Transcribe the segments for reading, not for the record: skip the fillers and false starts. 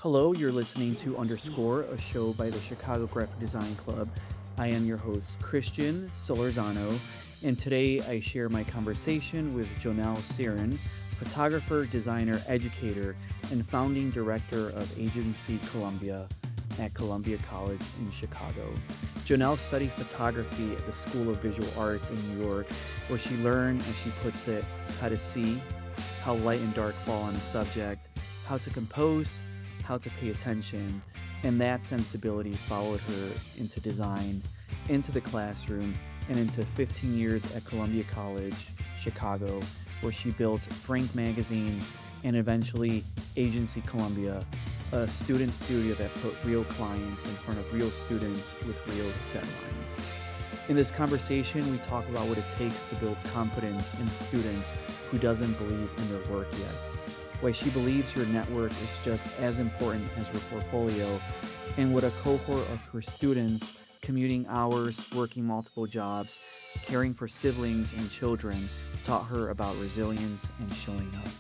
Hello, you're listening to Underscore, a show by the Chicago Graphic Design Club. I am your host, Christian Solorzano, and today I share my conversation with Jo-Nell Sieren, photographer, designer, educator, and founding director of Agency Columbia at Columbia College in Chicago. Jo-Nell studied photography at the School of Visual Arts in New York, where she learned, as she puts it, how to see, how light and dark fall on a subject, how to compose, how to pay attention, and that sensibility followed her into design, into the classroom, and into 15 years at Columbia College, Chicago, where she built Frank Magazine and eventually Agency Columbia, a student studio that put real clients in front of real students with real deadlines. In this conversation, we talk about what it takes to build confidence in students who doesn't believe in their work yet, why she believes her network is just as important as her portfolio, and what a cohort of her students, commuting hours, working multiple jobs, caring for siblings and children, taught her about resilience and showing up.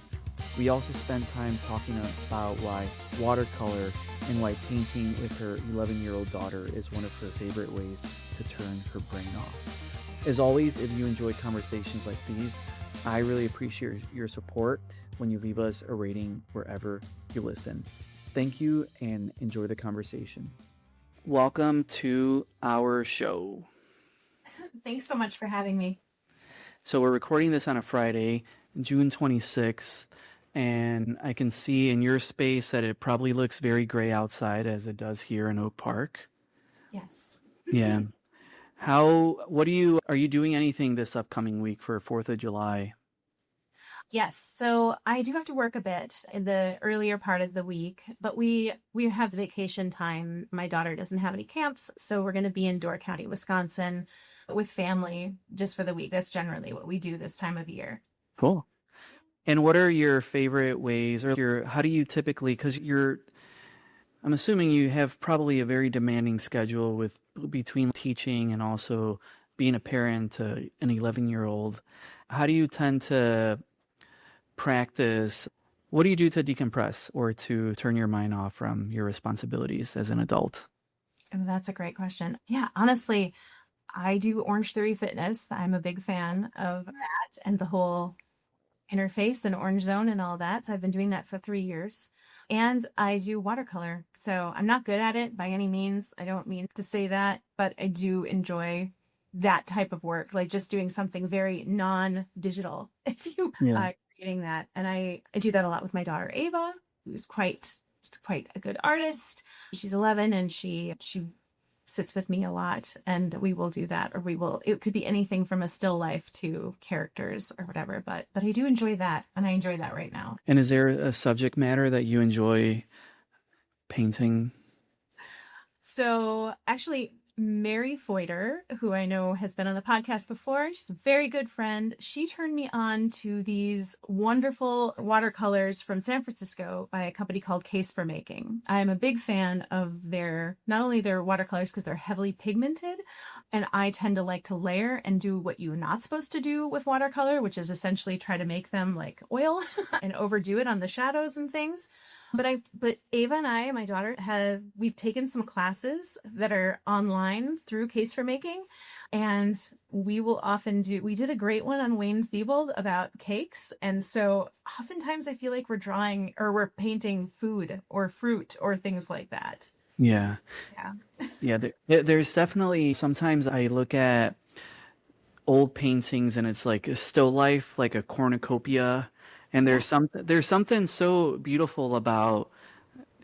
We also spent time talking about why watercolor and why painting with her 11-year-old daughter is one of her favorite ways to turn her brain off. As always, if you enjoy conversations like these, I really appreciate your support when you leave us a rating wherever you listen. Thank you and enjoy the conversation. Welcome to our show. Thanks so much for having me. So we're recording this on a Friday, June 26th, and I can see in your space that it probably looks very gray outside as it does here in Oak Park. Yes. Yeah. Are you doing anything this upcoming week for 4th of July? Yes. So I do have to work a bit in the earlier part of the week, but we have vacation time. My daughter doesn't have any camps, so we're going to be in Door County, Wisconsin with family just for the week. That's generally what we do this time of year. Cool. And what are your favorite ways, or how do you typically, because I'm assuming you have probably a very demanding schedule with between teaching and also being a parent to an 11-year-old. How do you tend to practice? What do you do to decompress or to turn your mind off from your responsibilities as an adult? Oh, that's a great question. Yeah, honestly, I do Orange Theory Fitness. I'm a big fan of that and the whole interface and Orange Zone and all that. So I've been doing that for 3 years. And I do watercolor. So I'm not good at it by any means. I don't mean to say that, but I do enjoy that type of work, like just doing something very non-digital, if you creating that. And I do that a lot with my daughter, Ava, who's quite a good artist. She's 11 and she sits with me a lot, and we will do that, or it could be anything from a still life to characters or whatever, but I do enjoy that, and I enjoy that right now. And is there a subject matter that you enjoy painting? So actually, Mary Feuchter, who I know has been on the podcast before, she's a very good friend. She turned me on to these wonderful watercolors from San Francisco by a company called Case for Making. I'm a big fan of not only their watercolors because they're heavily pigmented, and I tend to like to layer and do what you're not supposed to do with watercolor, which is essentially try to make them like oil and overdo it on the shadows and things. But Ava and I, my daughter, we've taken some classes that are online through Case for Making, and we did a great one on Wayne Thiebold about cakes. And so oftentimes I feel like we're drawing or we're painting food or fruit or things like that. Yeah. Yeah. Yeah. There's definitely, sometimes I look at old paintings and it's like a still life, like a cornucopia. And there's something so beautiful about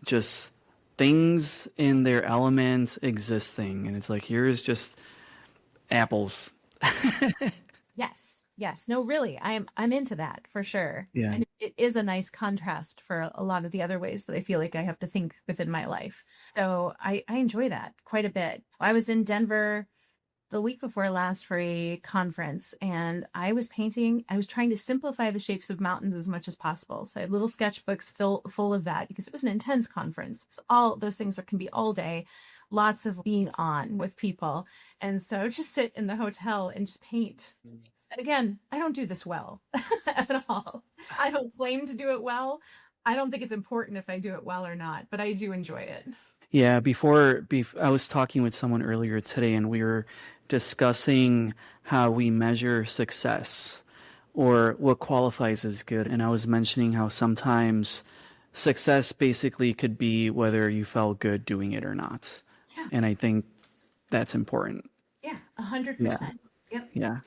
just things in their element existing. And it's like, here's just apples. Yes. No, really, I'm into that for sure. Yeah. And it is a nice contrast for a lot of the other ways that I feel like I have to think within my life. So I enjoy that quite a bit. I was in Denver the week before last for a conference, and I was trying to simplify the shapes of mountains as much as possible. So I had little sketchbooks full of that because it was an intense conference. So all those things can be all day, lots of being on with people. And so just sit in the hotel and just paint. And again, I don't do this well at all. I don't claim to do it well. I don't think it's important if I do it well or not, but I do enjoy it. Yeah, I was talking with someone earlier today, and we were discussing how we measure success or what qualifies as good. And I was mentioning how sometimes success basically could be whether you felt good doing it or not. Yeah. And I think that's important. Yeah, Yeah. 100%. Yep. Yeah.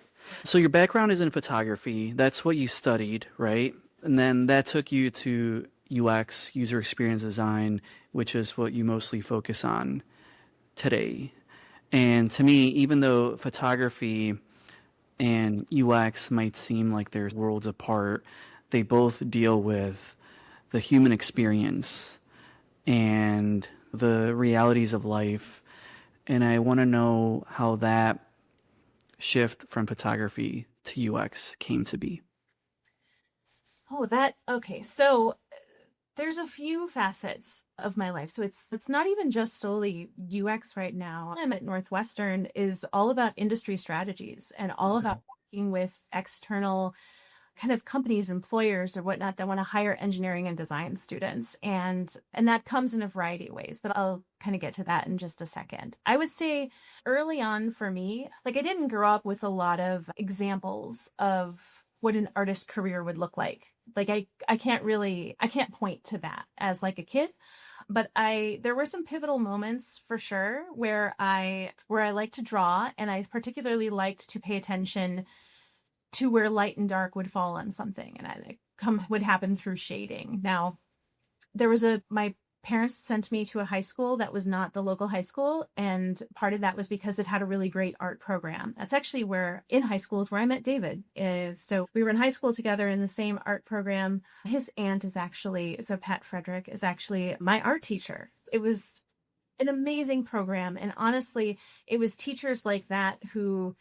So your background is in photography. That's what you studied, right? And then that took you to UX, user experience design, which is what you mostly focus on today. And to me, even though photography and UX might seem like they're worlds apart, they both deal with the human experience and the realities of life. And I want to know how that shift from photography to UX came to be. Okay. So there's a few facets of my life. So it's not even just solely UX right now. I'm at Northwestern is all about industry strategies and all about working with external kind of companies, employers or whatnot that want to hire engineering and design students. And that comes in a variety of ways, but I'll kind of get to that in just a second. I would say early on for me, like I didn't grow up with a lot of examples of what an artist career would look like. Like I can't point to that as like a kid, but there were some pivotal moments for sure where I liked to draw, and I particularly liked to pay attention to where light and dark would fall on something, and would happen through shading. Now, my parents sent me to a high school that was not the local high school, and part of that was because it had a really great art program. That's actually in high school is where I met David. So we were in high school together in the same art program. His aunt Pat Frederick is actually my art teacher. It was an amazing program, and honestly, it was teachers like that who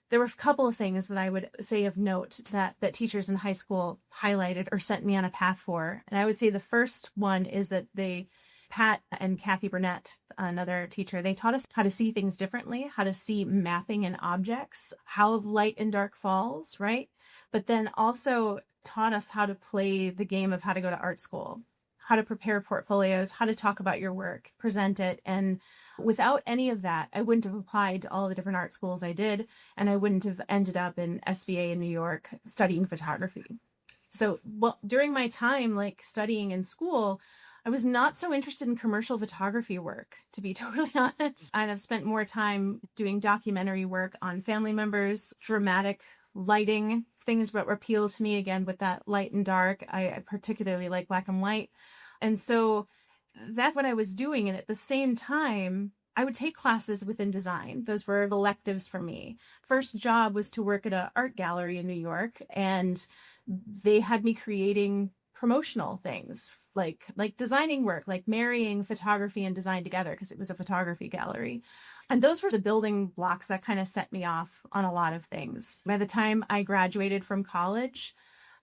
there were a couple of things that I would say of note that teachers in high school highlighted or sent me on a path for. And I would say the first one is that Pat and Kathy Burnett, another teacher, they taught us how to see things differently, how to see mapping in objects, how light and dark falls, right? But then also taught us how to play the game of how to go to art school, how to prepare portfolios, how to talk about your work, present it. And without any of that, I wouldn't have applied to all the different art schools I did, and I wouldn't have ended up in SVA in New York studying photography. So, during my time, like studying in school, I was not so interested in commercial photography work, to be totally honest. And I've spent more time doing documentary work on family members, dramatic lighting, things that appeal to me again with that light and dark. I particularly like black and white. And so that's what I was doing. And at the same time, I would take classes within design. Those were electives for me. First job was to work at an art gallery in New York, and they had me creating promotional things like designing work, like marrying photography and design together because it was a photography gallery. And those were the building blocks that kind of set me off on a lot of things. By the time I graduated from college,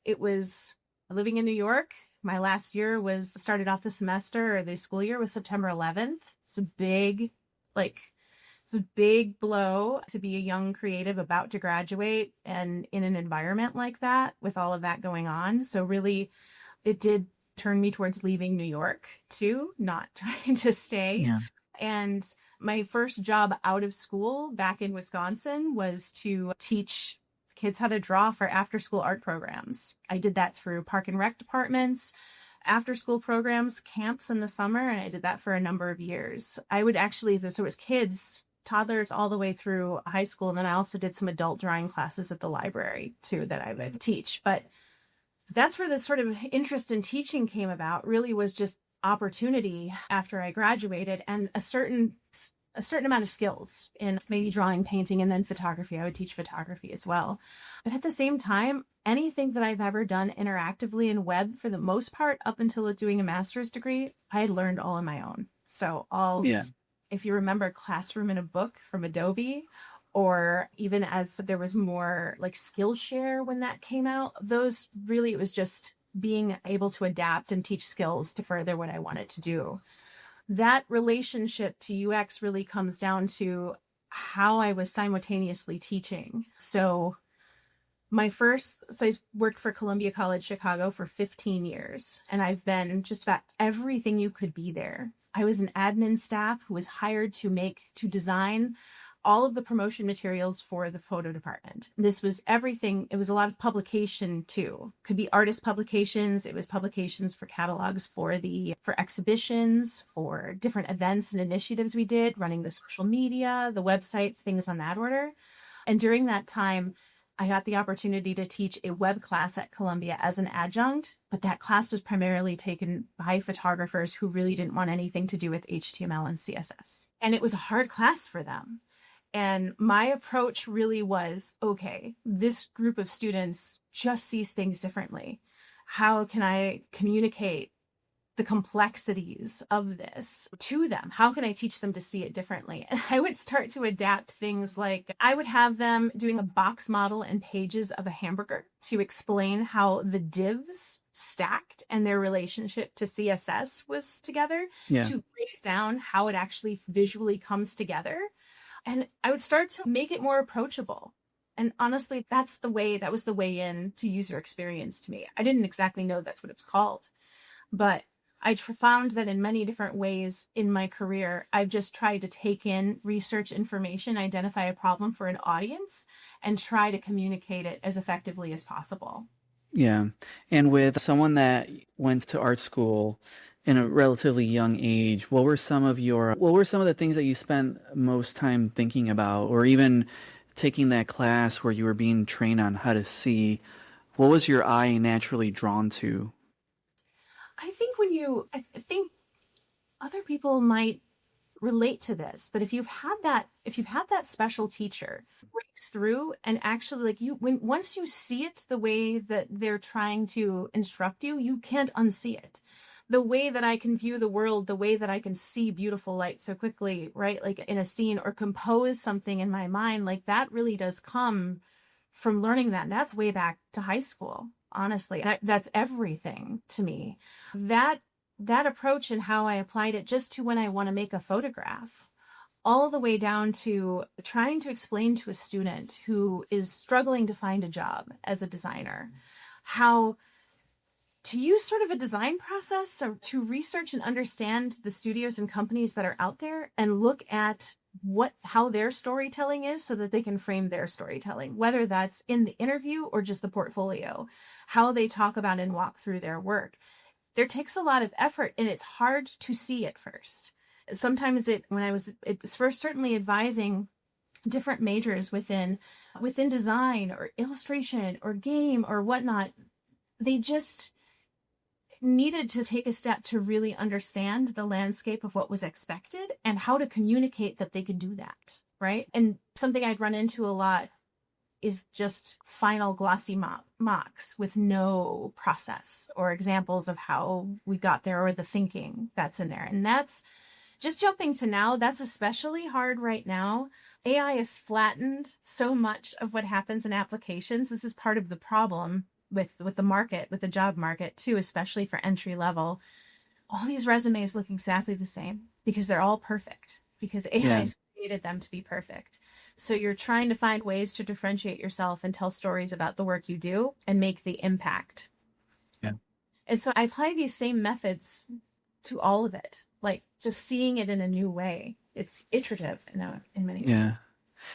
it was living in New York. My last year started off the semester or the school year was September 11th. It's a big blow to be a young creative about to graduate and in an environment like that with all of that going on. So really, it did turn me towards leaving New York too, not trying to stay. Yeah. And my first job out of school back in Wisconsin was to teach kids how to draw for after-school art programs. I did that through park and rec departments, after-school programs, camps in the summer, and I did that for a number of years. So it was kids, toddlers, all the way through high school, and then I also did some adult drawing classes at the library too that I would teach. But that's where this sort of interest in teaching came about, really was just opportunity after I graduated and a certain amount of skills in maybe drawing, painting, and then photography. I would teach photography as well. But at the same time, anything that I've ever done interactively in web, for the most part, up until doing a master's degree, I had learned all on my own. So if you remember Classroom in a Book from Adobe, or even as there was more like Skillshare when that came out, those really, it was just being able to adapt and teach skills to further what I wanted to do. That relationship to UX really comes down to how I was simultaneously teaching. So So I worked for Columbia College Chicago for 15 years, and I've been just about everything you could be there. I was an admin staff who was hired to design all of the promotion materials for the photo department. This was everything. It was a lot of publication too. Could be artist publications. It was publications for catalogs for exhibitions, for different events and initiatives we did, running the social media, the website, things on that order. And during that time, I got the opportunity to teach a web class at Columbia as an adjunct, but that class was primarily taken by photographers who really didn't want anything to do with HTML and CSS. And it was a hard class for them. And my approach really was, okay, this group of students just sees things differently. How can I communicate the complexities of this to them? How can I teach them to see it differently? And I would start to adapt things like I would have them doing a box model and pages of a hamburger to explain how the divs stacked and their relationship to CSS was together, to break down how it actually visually comes together. And I would start to make it more approachable. And honestly, that was the way in to user experience to me. I didn't exactly know that's what it was called, but I found that in many different ways in my career, I've just tried to take in research information, identify a problem for an audience, and try to communicate it as effectively as possible. Yeah. And with someone that went to art school in a relatively young age, what were some of the things that you spent most time thinking about, or even taking that class where you were being trained on how to see? What was your eye naturally drawn to? I think other people might relate to this, that if you've had that special teacher who breaks through and actually once you see it the way that they're trying to instruct you, you can't unsee it. The way that I can view the world, the way that I can see beautiful light so quickly, right? Like in a scene, or compose something in my mind, like that really does come from learning that. And that's way back to high school. Honestly, that's everything to me. That approach and how I applied it just to when I want to make a photograph, all the way down to trying to explain to a student who is struggling to find a job as a designer, how to use sort of a design process, or to research and understand the studios and companies that are out there and look at how their storytelling is so that they can frame their storytelling, whether that's in the interview or just the portfolio, how they talk about and walk through their work. There takes a lot of effort, and it's hard to see at first. Sometimes when I was first certainly advising different majors within design or illustration or game or whatnot, they just needed to take a step to really understand the landscape of what was expected and how to communicate that they could do that, right? And something I'd run into a lot is just final glossy mocks with no process or examples of how we got there or the thinking that's in there. And that's just jumping to now, that's especially hard right now. AI has flattened so much of what happens in applications. This is part of the problem with the market, with the job market too, especially for entry level. All these resumes look exactly the same because they're all perfect, because AI has created them to be perfect. So you're trying to find ways to differentiate yourself and tell stories about the work you do and make the impact. Yeah. And so I apply these same methods to all of it, like just seeing it in a new way. It's iterative in many ways. Yeah.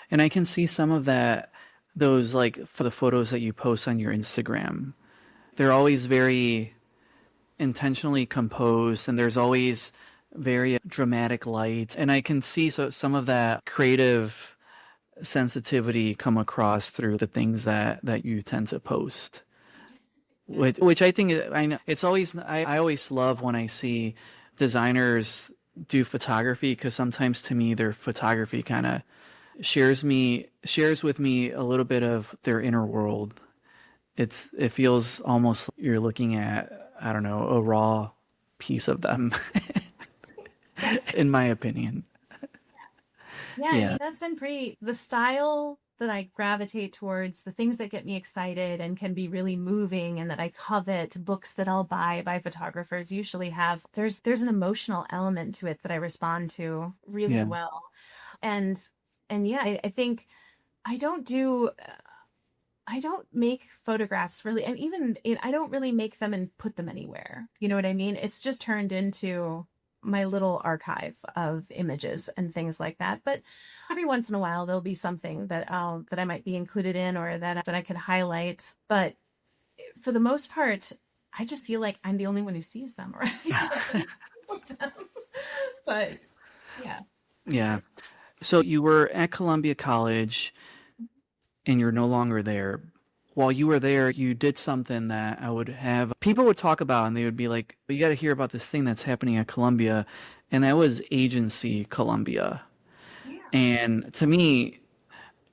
And I can see some of that, those, like, for the photos that you post on your Instagram, they're always very intentionally composed, and there's always very dramatic light. And I can see some of that creative sensitivity come across through the things that you tend to post. Which I think, I know it's always, I always love when I see designers do photography, because sometimes to me their photography kind of shares with me a little bit of their inner world. It feels almost you're looking at, I don't know, a raw piece of them, in my opinion. Yeah, I mean, that's been the style that I gravitate towards, the things that get me excited and can be really moving and that I covet, books that I'll buy by photographers usually have, there's an emotional element to it that I respond to really well. And yeah, I think I don't do I don't make photographs really, and even I don't really make them and put them anywhere. You know what I mean? It's just turned into my little archive of images and things like that. But every once in a while, there'll be something that I might be included in, or that I could highlight. But for the most part, I just feel like I'm the only one who sees them, right? But yeah. Yeah. So you were at Columbia College and you're no longer there. While you were there, you did something that I would have people would talk about, and they would be like, "You got to hear about this thing that's happening at Columbia," and that was Agency Columbia. Yeah. And to me,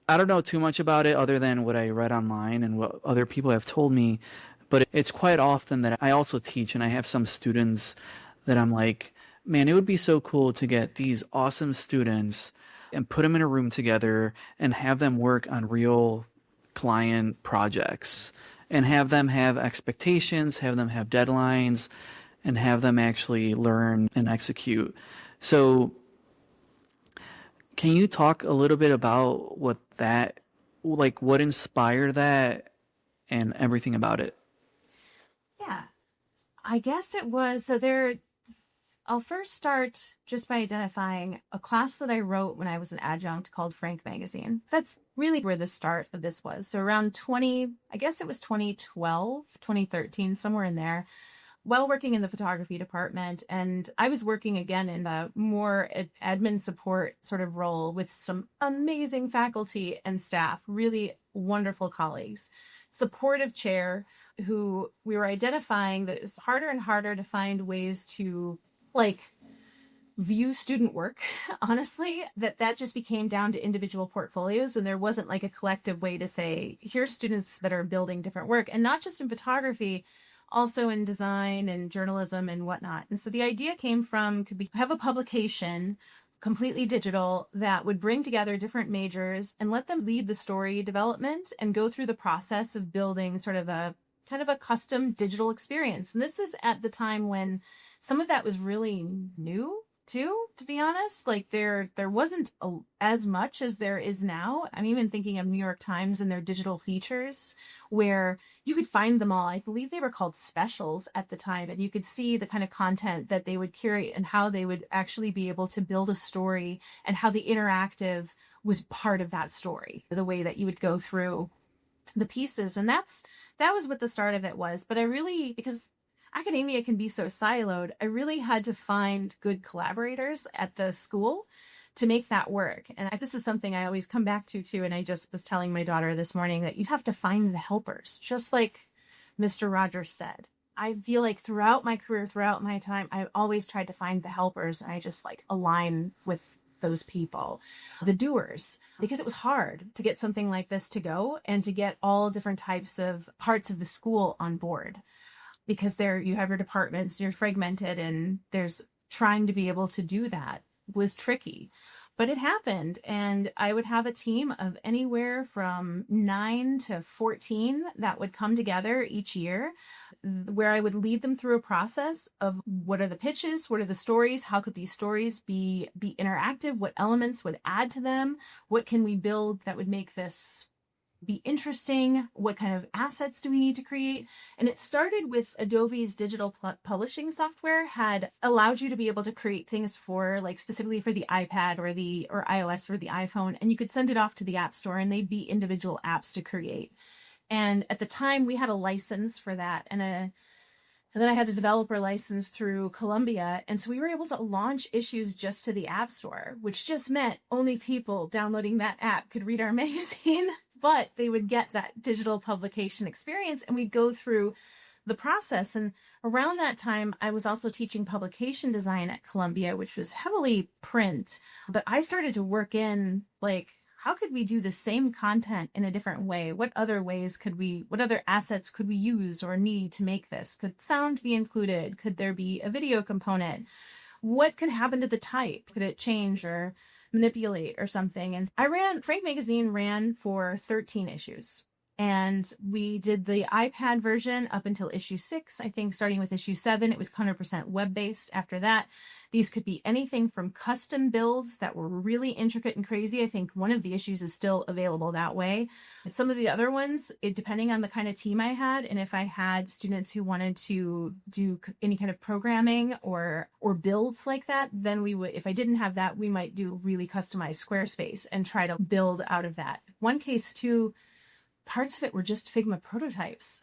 I don't know too much about it other than what I read online and what other people have told me, but it's quite often that I also teach, and I have some students that I'm like, man, it would be so cool to get these awesome students and put them in a room together and have them work on real client projects and have them have expectations, have them have deadlines, and have them actually learn and execute. So can you talk a little bit about what inspired that and everything about it? Yeah. I guess it was, I'll first start just by identifying a class that I wrote when I was an adjunct called Frank Magazine. That's really where the start of this was. So around I guess it was 2012, 2013, somewhere in there, while working in the photography department. And I was working again in the more admin support sort of role with some amazing faculty and staff, really wonderful colleagues, supportive chair, who we were identifying that it was harder and harder to find ways to view student work, honestly, that just became down to individual portfolios. And there wasn't a collective way to say, here's students that are building different work, and not just in photography, also in design and journalism and whatnot. And so the idea came from, could we have a publication completely digital that would bring together different majors and let them lead the story development and go through the process of building sort of a kind of a custom digital experience. And this is at the time when some of that was really new too, to be honest. There wasn't as much as there is now. I'm even thinking of New York Times and their digital features, where you could find them all. I believe they were called specials at the time, and you could see the kind of content that they would curate and how they would actually be able to build a story, and how the interactive was part of that story, the way that you would go through the pieces. And that was what the start of it was. But I really, because academia can be so siloed, I really had to find good collaborators at the school to make that work. And this is something I always come back to too. And I just was telling my daughter this morning that you'd have to find the helpers, just like Mr. Rogers said. I feel like throughout my career, throughout my time, I always tried to find the helpers, and I just align with those people, the doers, because it was hard to get something like this to go and to get all different types of parts of the school on board, because there you have your departments, you're fragmented, and there's trying to be able to do that was tricky. But it happened, and I would have a team of anywhere from 9 to 14 that would come together each year, where I would lead them through a process of what are the pitches, what are the stories, how could these stories be interactive, what elements would add to them, what can we build that would make this be interesting, what kind of assets do we need to create. And it started with Adobe's digital publishing software had allowed you to be able to create things for specifically for the iPad or iOS or the iPhone, and you could send it off to the App Store and they'd be individual apps to create. And at the time we had a license for that, and then I had a developer license through Columbia. And so we were able to launch issues just to the App Store, which just meant only people downloading that app could read our magazine. But they would get that digital publication experience, and we'd go through the process. And around that time, I was also teaching publication design at Columbia, which was heavily print. But I started to work in how could we do the same content in a different way? What other assets could we use or need to make this? Could sound be included? Could there be a video component? What could happen to the type? Could it change or manipulate or something? And Frank Magazine ran for 13 issues. And we did the iPad version up until issue 6. I think starting with issue 7, it was 100% web-based. After that, these could be anything from custom builds that were really intricate and crazy. I think one of the issues is still available that way. Some of the other ones, depending on the kind of team I had, and if I had students who wanted to do any kind of programming or builds like that, then we would, if I didn't have that, we might do really customized Squarespace and try to build out of that. One case too, parts of it were just Figma prototypes,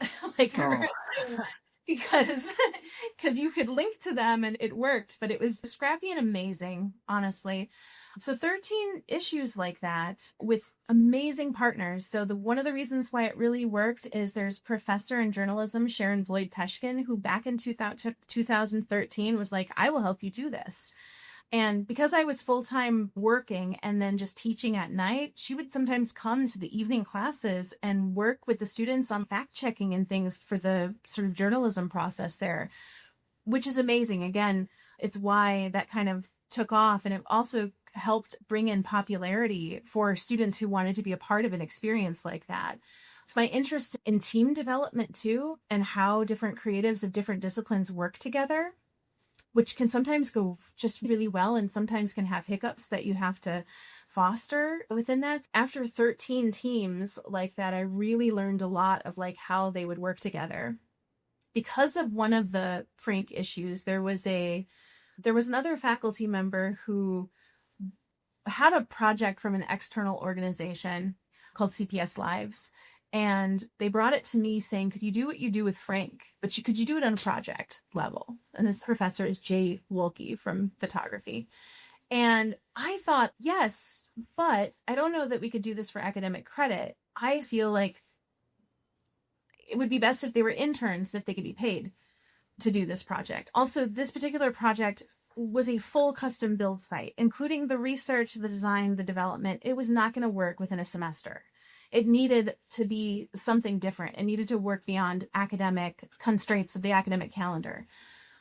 because you could link to them and it worked, but it was scrappy and amazing, honestly. So 13 issues like that with amazing partners. So one of the reasons why it really worked is there's professor in journalism, Sharon Bloyd-Peshkin, who back in 2013 was like, I will help you do this. And because I was full-time working and then just teaching at night, she would sometimes come to the evening classes and work with the students on fact-checking and things for the sort of journalism process there, which is amazing. Again, it's why that kind of took off. And it also helped bring in popularity for students who wanted to be a part of an experience like that. It's my interest in team development too, and how different creatives of different disciplines work together, which can sometimes go just really well and sometimes can have hiccups that you have to foster within that. After 13 teams like that, I really learned a lot of like how they would work together. Because of one of the Frank issues, there was another faculty member who had a project from an external organization called CPS Lives. And they brought it to me saying, could you do what you do with Frank, but could you do it on a project level? And this professor is Jay Wolke from photography. And I thought, yes, but I don't know that we could do this for academic credit. I feel like it would be best if they were interns, if they could be paid to do this project. Also, this particular project was a full custom build site, including the research, the design, the development. It was not going to work within a semester. It needed to be something different. It needed to work beyond academic constraints of the academic calendar.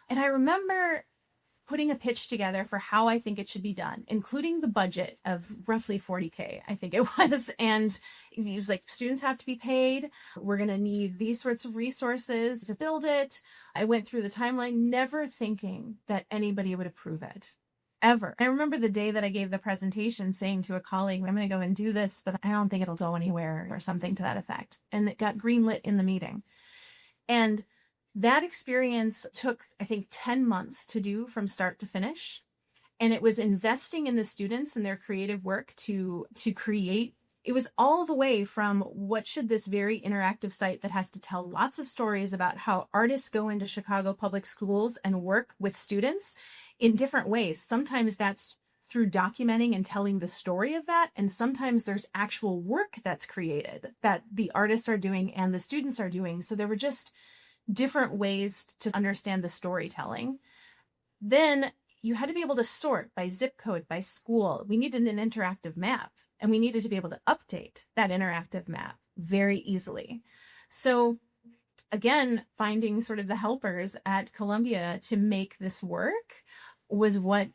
And I remember putting a pitch together for how I think it should be done, including the budget of roughly $40K, I think it was. And it was like, students have to be paid. We're going to need these sorts of resources to build it. I went through the timeline, never thinking that anybody would approve it. Ever. I remember the day that I gave the presentation saying to a colleague, I'm going to go and do this, but I don't think it'll go anywhere or something to that effect. And it got greenlit in the meeting. And that experience took, I think, 10 months to do from start to finish. And it was investing in the students and their creative work to create. It was all the way from what should this very interactive site that has to tell lots of stories about how artists go into Chicago public schools and work with students in different ways. Sometimes that's through documenting and telling the story of that. And sometimes there's actual work that's created that the artists are doing and the students are doing. So there were just different ways to understand the storytelling. Then you had to be able to sort by zip code, by school. We needed an interactive map. And we needed to be able to update that interactive map very easily. So again, finding sort of the helpers at Columbia to make this work was what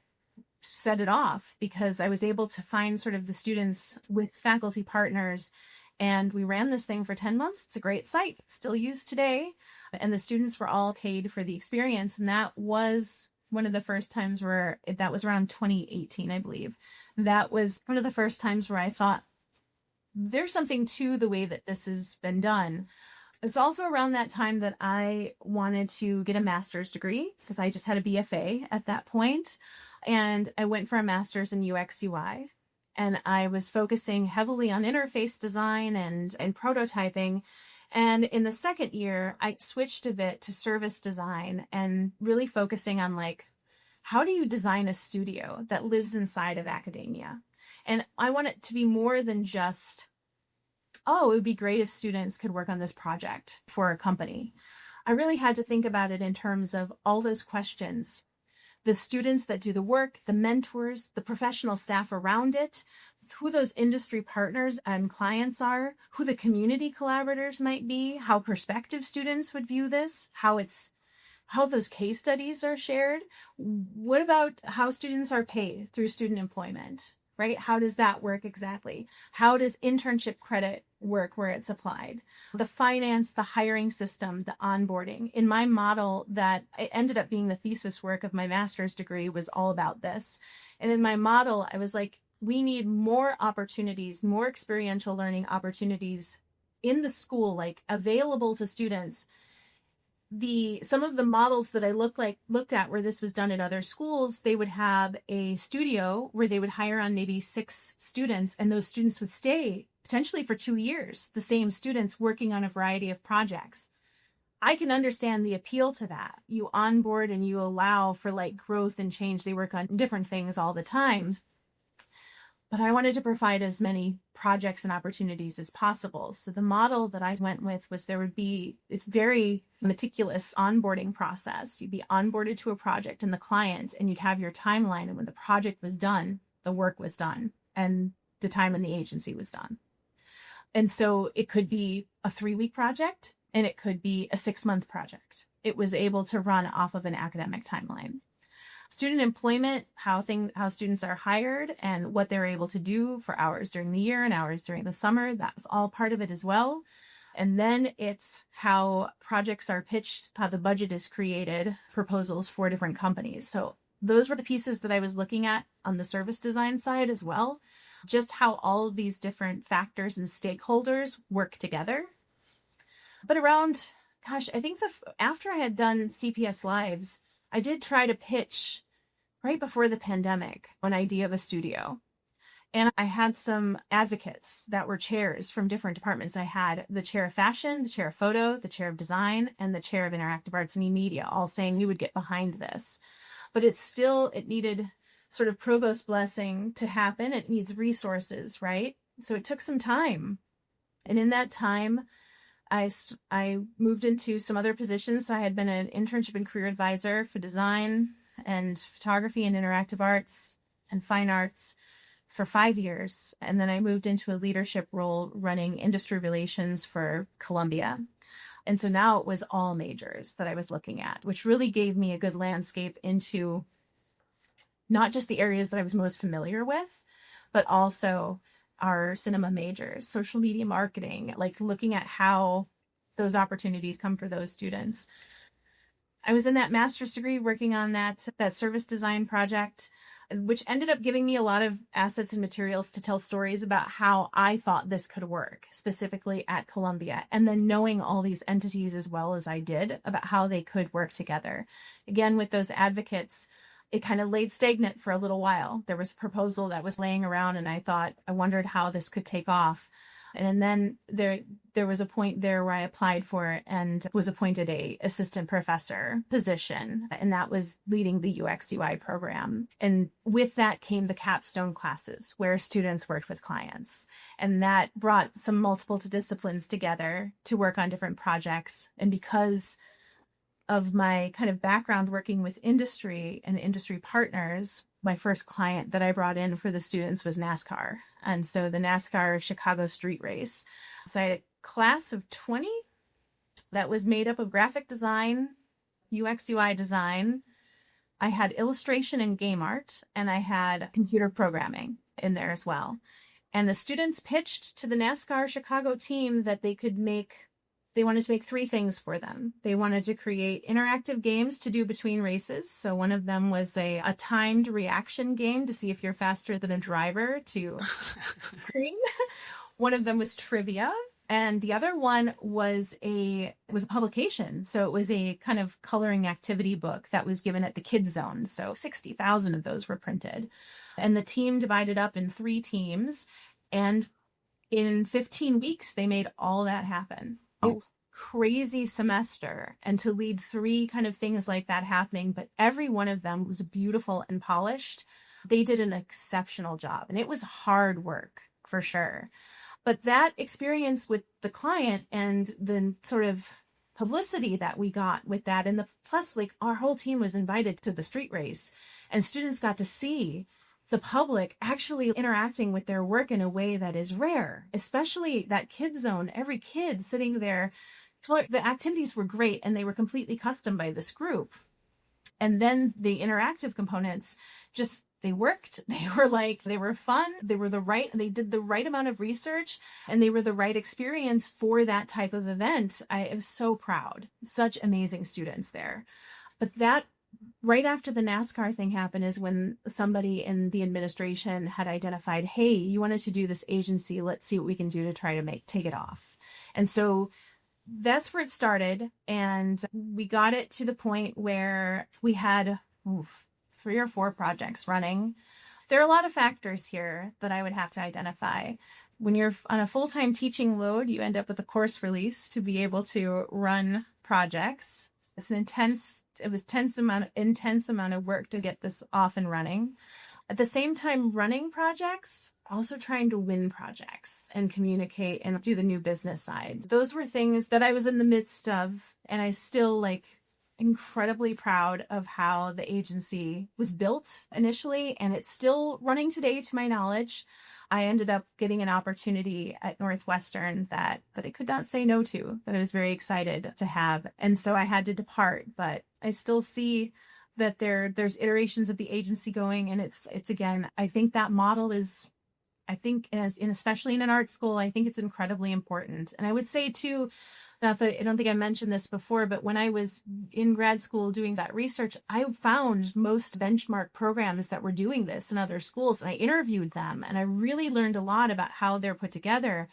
set it off, because I was able to find sort of the students with faculty partners, and we ran this thing for 10 months. It's a great site, still used today. And the students were all paid for the experience. And that was one of the first times where, that was around 2018, I believe. That was one of the first times where I thought, there's something to the way that this has been done. It's also around that time that I wanted to get a master's degree, because I just had a BFA at that point. And I went for a master's in UX UI. And I was focusing heavily on interface design and prototyping. And in the second year, I switched a bit to service design and really focusing on like, how do you design a studio that lives inside of academia? And I want it to be more than just, oh, it would be great if students could work on this project for a company. I really had to think about it in terms of all those questions. The students that do the work, the mentors, the professional staff around it, who those industry partners and clients are, who the community collaborators might be, how prospective students would view this, how those case studies are shared. What about how students are paid through student employment, right? How does that work exactly? How does internship credit work where it's applied. The finance, the hiring system, the onboarding. In my model that it ended up being the thesis work of my master's degree was all about this. And in my model, I was like, we need more opportunities, more experiential learning opportunities in the school, like available to students. Some of the models that I looked at where this was done at other schools, they would have a studio where they would hire on maybe 6 students, and those students would stay potentially for 2 years, the same students working on a variety of projects. I can understand the appeal to that. You onboard and you allow for like growth and change. They work on different things all the time. But I wanted to provide as many projects and opportunities as possible. So the model that I went with was there would be a very meticulous onboarding process. You'd be onboarded to a project and the client, and you'd have your timeline. And when the project was done, the work was done and the time in the agency was done. And so it could be a 3-week project and it could be a 6-month project. It was able to run off of an academic timeline. Student employment, how students are hired and what they're able to do for hours during the year and hours during the summer, that's all part of it as well. And then it's how projects are pitched, how the budget is created, proposals for different companies. So those were the pieces that I was looking at on the service design side as well, just how all of these different factors and stakeholders work together. But around, I think after I had done CPS Lives, I did try to pitch right before the pandemic an idea of a studio. And I had some advocates that were chairs from different departments. I had the chair of fashion, the chair of photo, the chair of design, and the chair of interactive arts and media, all saying we would get behind this. But it needed sort of provost blessing to happen. It needs resources, right? So it took some time. And in that time, I moved into some other positions. So I had been an internship and career advisor for design and photography and interactive arts and fine arts for 5 years. And then I moved into a leadership role running industry relations for Columbia. And so now it was all majors that I was looking at, which really gave me a good landscape into not just the areas that I was most familiar with, but also our cinema majors, social media marketing, like looking at how those opportunities come for those students. I was in that master's degree working on that service design project, which ended up giving me a lot of assets and materials to tell stories about how I thought this could work, specifically at Columbia, and then knowing all these entities as well as I did about how they could work together. Again, with those advocates, it kind of laid stagnant for a little while. There was a proposal that was laying around and I wondered how this could take off. And then there was a point there where I applied for it and was appointed a assistant professor position. And that was leading the UX UI program. And with that came the capstone classes where students worked with clients. And that brought some multiple disciplines together to work on different projects. And because of my kind of background working with industry and industry partners, my first client that I brought in for the students was NASCAR. And so the NASCAR Chicago street race. So I had a class of 20 that was made up of graphic design, UX UI design. I had illustration and game art, and I had computer programming in there as well. And the students pitched to the NASCAR Chicago team that they wanted to make 3 things for them. They wanted to create interactive games to do between races. So one of them was a timed reaction game to see if you're faster than a driver to screen. One of them was trivia. And the other one was a publication. So it was a kind of coloring activity book that was given at the Kids Zone. So 60,000 of those were printed. And the team divided up in 3 teams. And in 15 weeks, they made all that happen. It was a crazy semester, and to lead 3 kind of things like that happening, but every one of them was beautiful and polished. They did an exceptional job, and it was hard work for sure. But that experience with the client and the sort of publicity that we got with that, and plus like our whole team was invited to the street race, and students got to see the public actually interacting with their work in a way that is rare, especially that Kids Zone, every kid sitting there. The activities were great and they were completely custom by this group. And then the interactive components just, they worked. They were fun. They did the right amount of research, and they were the right experience for that type of event. I am so proud. Such amazing students there. But that right after the NASCAR thing happened is when somebody in the administration had identified, hey, you wanted to do this agency. Let's see what we can do to try to take it off. And so that's where it started. And we got it to the point where we had 3 or 4 projects running. There are a lot of factors here that I would have to identify. When you're on a full-time teaching load, you end up with a course release to be able to run projects. It's an intense amount of work to get this off and running. At the same time, running projects, also trying to win projects and communicate and do the new business side. Those were things that I was in the midst of, and I still incredibly proud of how the agency was built initially, and it's still running today to my knowledge. I ended up getting an opportunity at Northwestern that I could not say no to, that I was very excited to have. And so I had to depart, but I still see that there's iterations of the agency going, and it's again, I think that model is, especially in an art school, I think it's incredibly important. And I would say too, not that I don't think I mentioned this before, but when I was in grad school doing that research, I found most benchmark programs that were doing this in other schools, and I interviewed them, and I really learned a lot about how they're put together.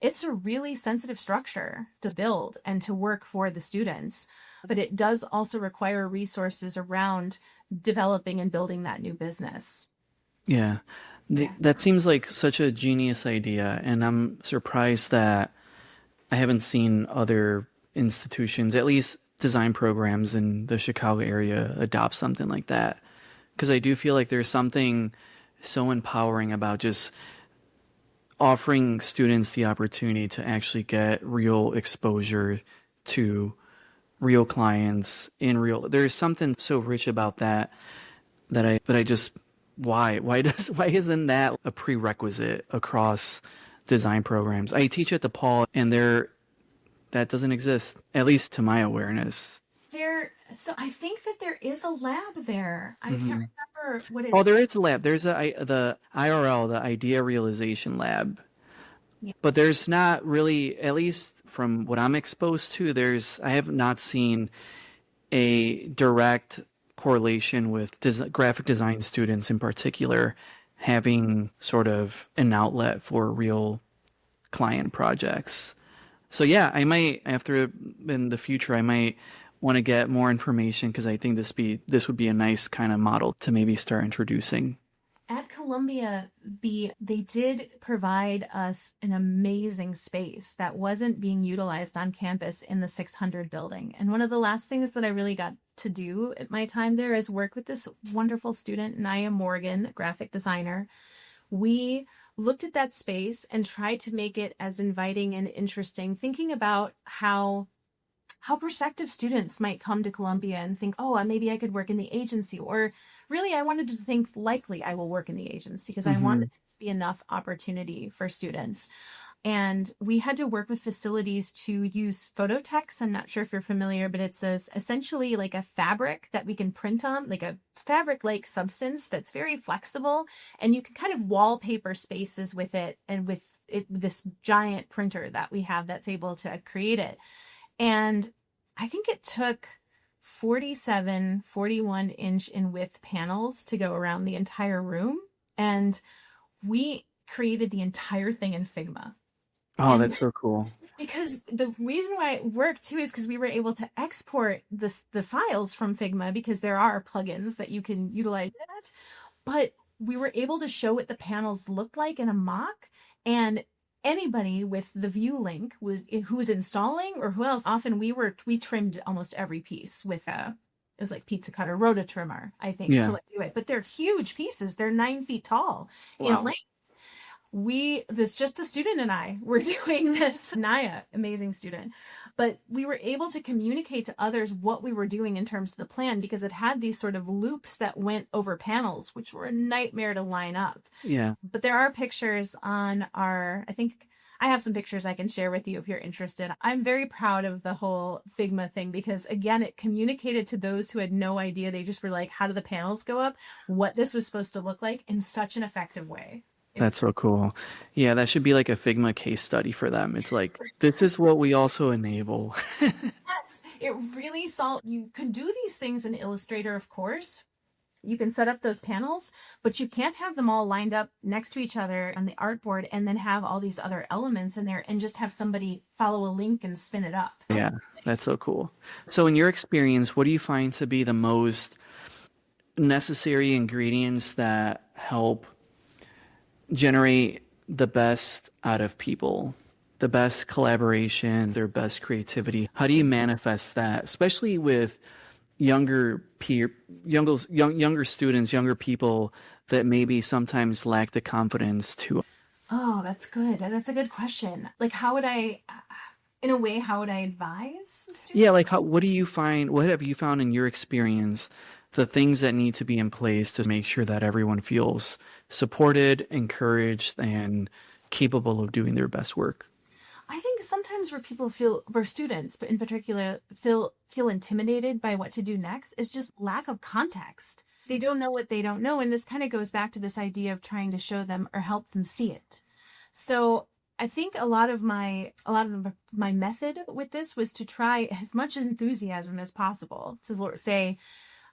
It's a really sensitive structure to build and to work for the students, but it does also require resources around developing and building that new business. Yeah. That seems like such a genius idea, and I'm surprised that I haven't seen other institutions, at least design programs in the Chicago area, adopt something like that. Because I do feel like there's something so empowering about just offering students the opportunity to actually get real exposure to real clients in real. There's something so rich about that I just, why isn't that a prerequisite across design programs? I teach at DePaul, and that doesn't exist, at least to my awareness. So I think that there is a lab there. I can't remember what it is. Oh, there is a lab. There's the IRL, the Idea Realization Lab. Yeah. But there's not really, at least from what I'm exposed to, I have not seen a direct correlation with graphic design students in particular having sort of an outlet for real client projects. So yeah, I might, in the future, I might want to get more information, because I think this would be a nice kind of model to maybe start introducing. At Columbia, they did provide us an amazing space that wasn't being utilized on campus in the 600 building. And one of the last things that I really got to do at my time there is work with this wonderful student, Naya Morgan, a graphic designer. We looked at that space and tried to make it as inviting and interesting, thinking about how prospective students might come to Columbia and think, oh, maybe I could work in the agency. Or really, I wanted to think likely I will work in the agency, because I wanted it to be enough opportunity for students. And we had to work with facilities to use phototex. I'm not sure if you're familiar, but it's essentially like a fabric that we can print on, like a fabric-like substance that's very flexible. And you can kind of wallpaper spaces with it, and with this giant printer that we have that's able to create it. And I think it took 41 inch in width panels to go around the entire room. And we created the entire thing in Figma. Oh, that's so cool. Because the reason why it worked too is because we were able to export the files from Figma, because there are plugins that you can utilize that. But we were able to show what the panels looked like in a mock, and anybody with the view link who was installing, or who else, often we trimmed almost every piece with it was like pizza cutter, rototrimmer, I think, to do it. But they're huge pieces. They're 9 feet tall in length. Just the student and I were doing this. Naya, amazing student. But we were able to communicate to others what we were doing in terms of the plan, because it had these sort of loops that went over panels, which were a nightmare to line up. Yeah. But there are pictures on I think I have some pictures I can share with you if you're interested. I'm very proud of the whole Figma thing because, again, it communicated to those who had no idea. They just were like, how do the panels go up? What this was supposed to look like in such an effective way. That's so cool. Yeah, that should be like a Figma case study for them. It's like, this is what we also enable. Yes, it really saw you can do these things in Illustrator, of course. You can set up those panels, but you can't have them all lined up next to each other on the artboard and then have all these other elements in there and just have somebody follow a link and spin it up. Yeah, that's so cool. So in your experience, what do you find to be the most necessary ingredients that help generate the best out of people, the best collaboration, their best creativity? How do you manifest that, especially with younger students, younger people that maybe sometimes lack the confidence to? Oh, that's good. That's a good question. Like, how would I advise students? Yeah, like what do you find, what have you found in your experience, the things that need to be in place to make sure that everyone feels supported, encouraged, and capable of doing their best work? I think sometimes where students, but in particular, feel intimidated by what to do next is just lack of context. They don't know what they don't know. And this kind of goes back to this idea of trying to show them or help them see it. So I think a lot of my method with this was to try as much enthusiasm as possible to say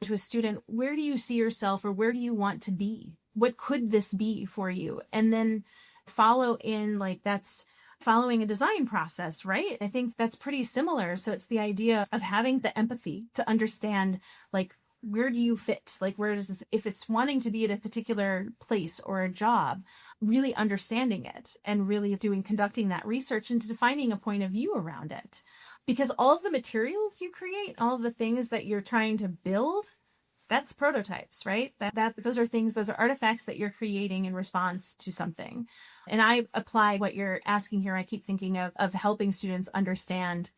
to a student, where do you see yourself or where do you want to be? What could this be for you? And then follow in, like, that's following a design process, right? I think that's pretty similar. So it's the idea of having the empathy to understand, like, where do you fit? Like, where does this, if it's wanting to be at a particular place or a job, really understanding it and really conducting that research into defining a point of view around it. Because all of the materials you create, all of the things that you're trying to build, that's prototypes, right? Those are artifacts that you're creating in response to something. And I apply what you're asking here. I keep thinking of helping students understand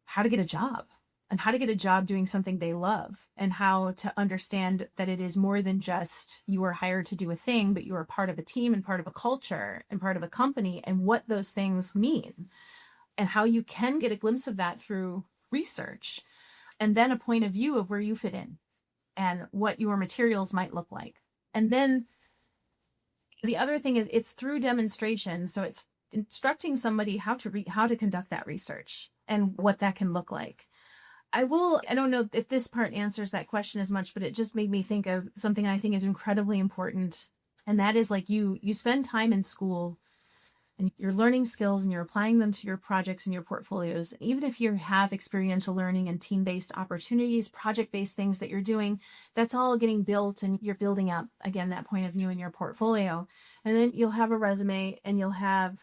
how to get a job and how to get a job doing something they love and how to understand that it is more than just you are hired to do a thing, but you are part of a team and part of a culture and part of a company and what those things mean and how you can get a glimpse of that through research and then a point of view of where you fit in and what your materials might look like. And then the other thing is it's through demonstration. So it's instructing somebody how to conduct that research and what that can look like. I don't know if this part answers that question as much, but it just made me think of something I think is incredibly important. And that is, like, you spend time in school and you're learning skills and you're applying them to your projects and your portfolios. Even if you have experiential learning and team-based opportunities, project-based things that you're doing, that's all getting built and you're building up, again, that point of view in your portfolio. And then you'll have a resume and you'll have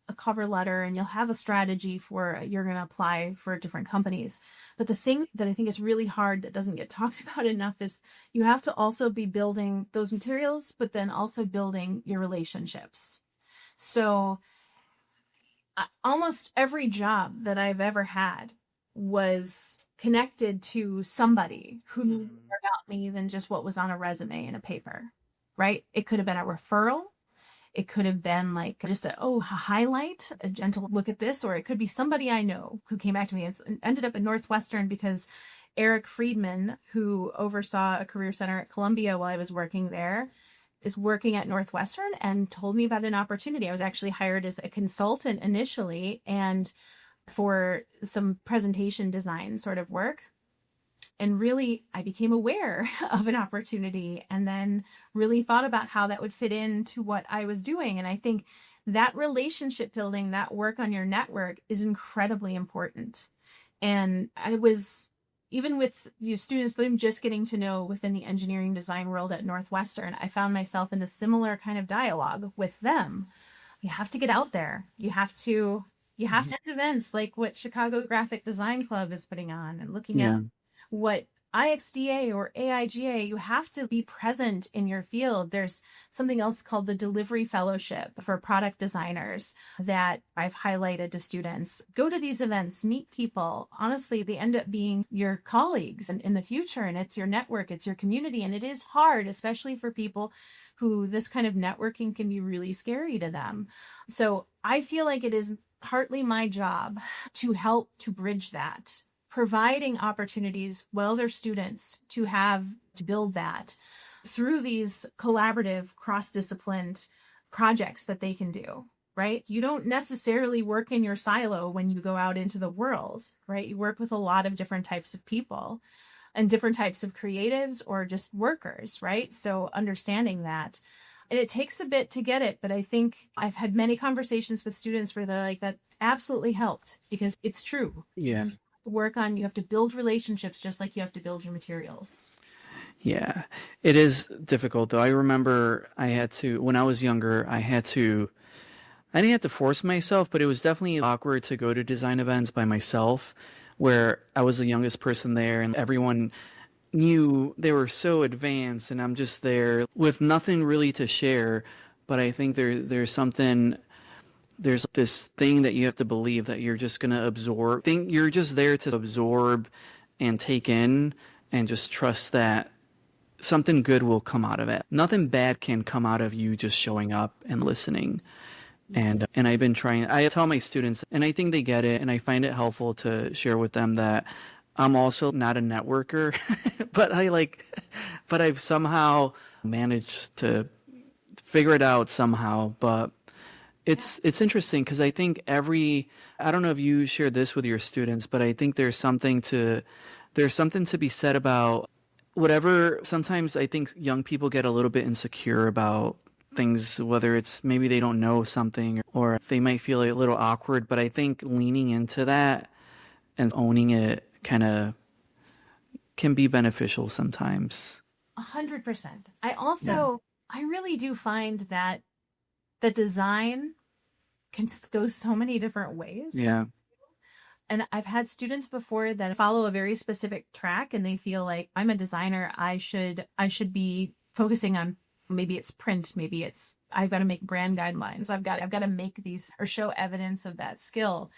a cover letter and you'll have a strategy for you're going to apply for different companies. But the thing that I think is really hard that doesn't get talked about enough is you have to also be building those materials, but then also building your relationships. So almost every job that I've ever had was connected to somebody who knew more about me than just what was on a resume and a paper, right? It could have been a referral. It could have been like just a highlight, a gentle look at this, or it could be somebody I know who came back to me. It ended up at Northwestern because Eric Friedman, who oversaw a career center at Columbia while I was working there, is working at Northwestern and told me about an opportunity. I was actually hired as a consultant initially and for some presentation design sort of work. And really, I became aware of an opportunity and then really thought about how that would fit into what I was doing. And I think that relationship building, that work on your network is incredibly important. And I was, even with students that I'm just getting to know within the engineering design world at Northwestern, I found myself in a similar kind of dialogue with them. You have to get out there. You have to attend events like what Chicago Graphic Design Club is putting on and looking at what IXDA or AIGA, you have to be present in your field. There's something else called the Delivery Fellowship for product designers that I've highlighted to students. Go to these events, meet people. Honestly, they end up being your colleagues in the future, and it's your network, it's your community. And it is hard, especially for people who this kind of networking can be really scary to them. So I feel like it is partly my job to help to bridge that, providing opportunities while they're students to build that through these collaborative, cross-disciplined projects that they can do, right? You don't necessarily work in your silo when you go out into the world, right? You work with a lot of different types of people and different types of creatives or just workers, right? So understanding that. And it takes a bit to get it, but I think I've had many conversations with students where they're like, that absolutely helped, because it's true. Yeah. You have to build relationships just like you have to build your materials. Yeah. It is difficult though. I remember when I was younger, I didn't have to force myself, but it was definitely awkward to go to design events by myself, where I was the youngest person there and everyone knew they were so advanced and I'm just there with nothing really to share. But I think there's this thing that you have to believe that you're just going to absorb. You're just there to absorb and take in and just trust that something good will come out of it. Nothing bad can come out of you just showing up and listening. And I've been trying, I tell my students, and I think they get it, and I find it helpful to share with them that I'm also not a networker, but I've somehow managed to figure it out somehow. But it's interesting because I think I don't know if you share this with your students, but I think there's something to be said about whatever. Sometimes I think young people get a little bit insecure about things, whether it's maybe they don't know something or they might feel a little awkward. But I think leaning into that and owning it kind of can be beneficial sometimes. 100%. I really do find that the design can go so many different ways. Yeah. And I've had students before that follow a very specific track and they feel like, I'm a designer, I should be focusing on, maybe it's print, maybe it's, I've got to make brand guidelines, I've got to make these or show evidence of that skill.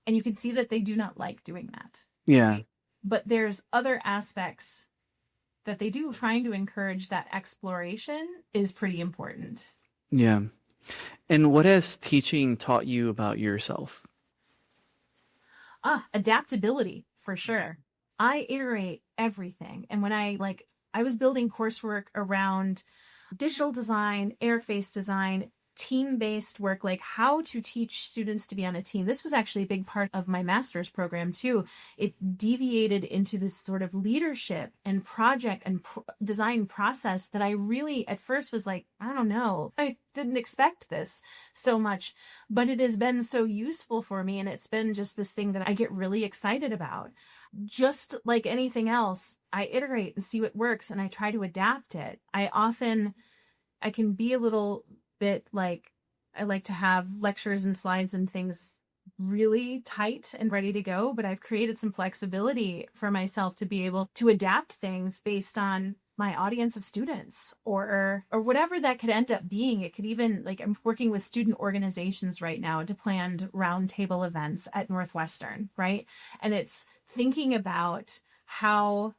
And you can see that they do not like doing that. Yeah. Right? But there's other aspects that they do. Trying to encourage that exploration is pretty important. Yeah. And what has teaching taught you about yourself? Adaptability, for sure. I iterate everything. And when I was building coursework around digital design, interface design, team-based work, like how to teach students to be on a team. This was actually a big part of my master's program too. It deviated into this sort of leadership and project and design process that I really at first was like, I don't know, I didn't expect this so much, but it has been so useful for me. And it's been just this thing that I get really excited about. Just like anything else, I iterate and see what works and I try to adapt it. I can be a little bit like, I like to have lectures and slides and things really tight and ready to go, but I've created some flexibility for myself to be able to adapt things based on my audience of students or whatever that could end up being. It could even, like, I'm working with student organizations right now to plan roundtable events at Northwestern, right? And it's thinking about how